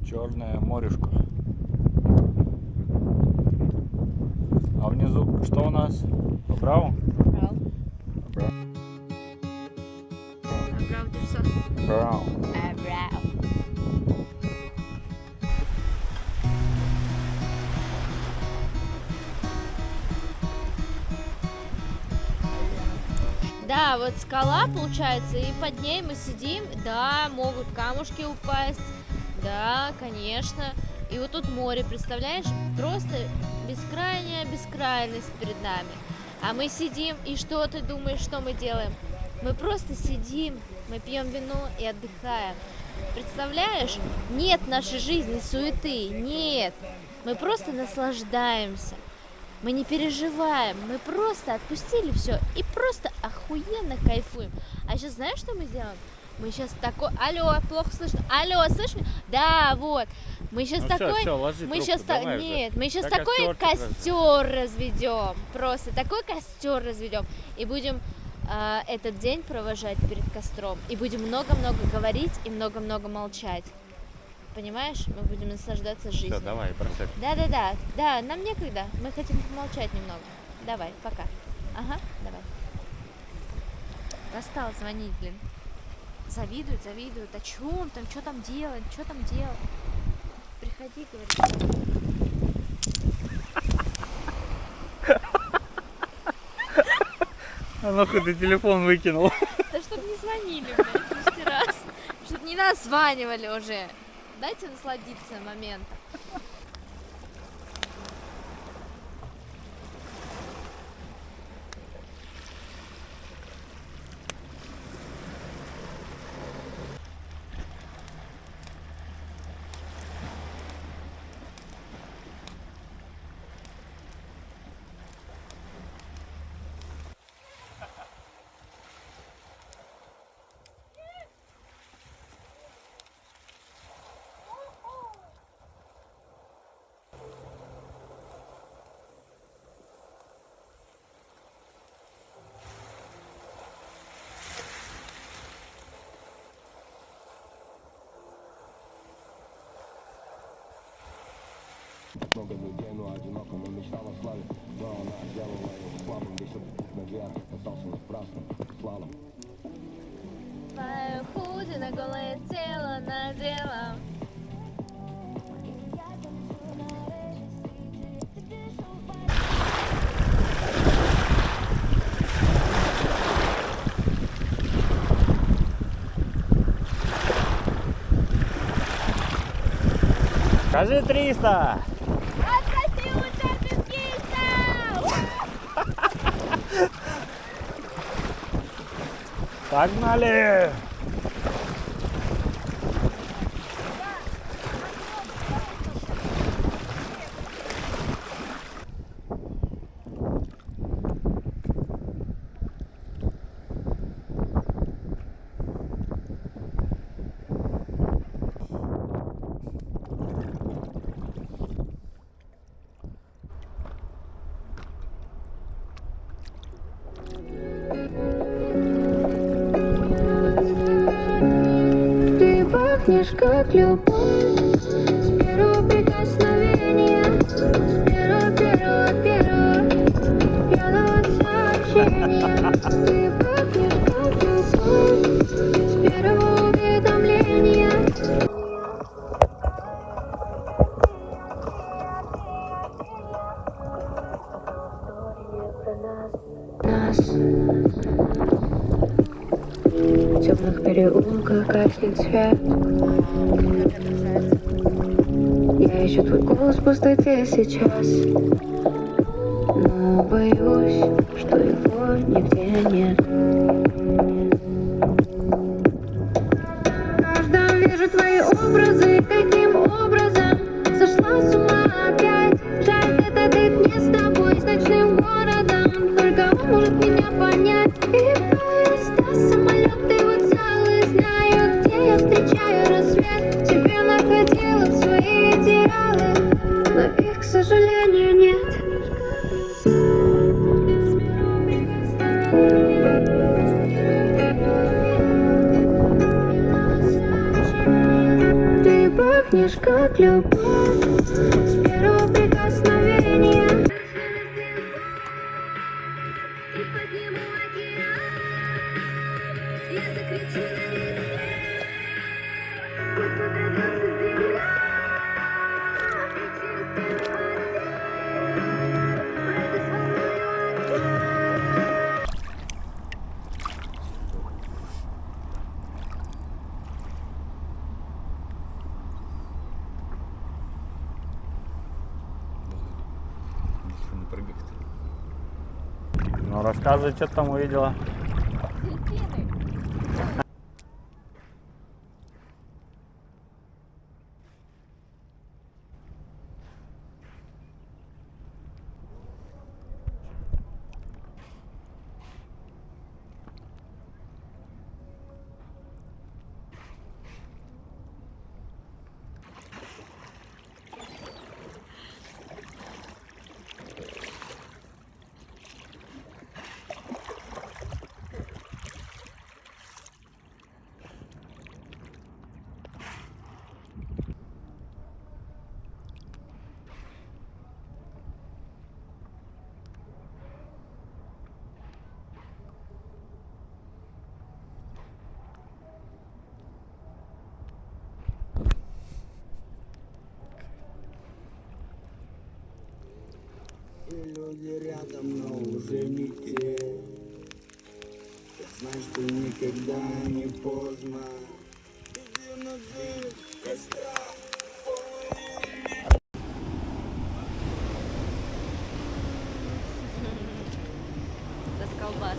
Черное морюшко. А внизу что у нас? Браво? Браво. Браво. Браво, ты что? Браво. Браво. Да, вот скала получается, и под ней мы сидим, да, могут камушки упасть, да, конечно. И вот тут море, представляешь, просто бескрайняя бескрайность перед нами. А мы сидим, и что ты думаешь, что мы делаем? Мы просто сидим, мы пьем вино и отдыхаем. Представляешь, нет в нашей жизни суеты, нет. Мы просто наслаждаемся. Мы не переживаем, мы просто отпустили все и просто охуенно кайфуем. А сейчас знаешь, что мы сделаем? Мы сейчас такой... Алло, плохо слышно. Алло, слышишь меня? Да, вот. Мы сейчас такой... мы сейчас нет, мы сейчас такой костер разведем. Просто такой костер разведем. И будем этот день провожать перед костром. И будем много-много говорить и много-много молчать. Понимаешь, мы будем наслаждаться жизнью. Все, давай, бросай. Да, нам некогда. Мы хотим помолчать немного. Давай, пока. Ага, давай. Достал звонить, блин. Завидуют. О чем там, что там делать, Приходи, говорит. А нахуй ты телефон выкинул? Да чтоб не звонили, блядь, лишний раз. Чтоб не названивали уже. Дайте насладиться моментом. Много людей, но одиноко, но мечтала о славе. Но она сделала его слабым, весь этот наверх остался напрасным слалом. Твое худи на голое тело надела. Скажи 300! Отпусти лучше пиздца! Погнали! Ты пахнешь как любовь с первого прикосновения, с первого пьяного сообщения. Ты пахнешь как любовь с первого уведомления. Нас в темных переулках гаснет свет. Я ищу твой голос в пустоте сейчас, но боюсь, что его нигде нет. В каждом вижу твои образы, каким образом сошла с ума опять. Жаль, этот вид не с тобой, с ночным городом, только он может меня понять. И поезда, самолеты, вокзалы знают, где я встречаю рассвет. Тебя находила в свои идеалы, но их, к сожалению, нет. пахнешь как любовь с первого прикосновения. И подниму океан, я закричу на весь свет. Пусть содрогнется земля, и через стены пройду свою океан. Не прыгать. Ну рассказывай, что ты там увидела. И люди рядом, но уже не те. Я знаю, что никогда не поздно. Иди на дым костра. Расколбас.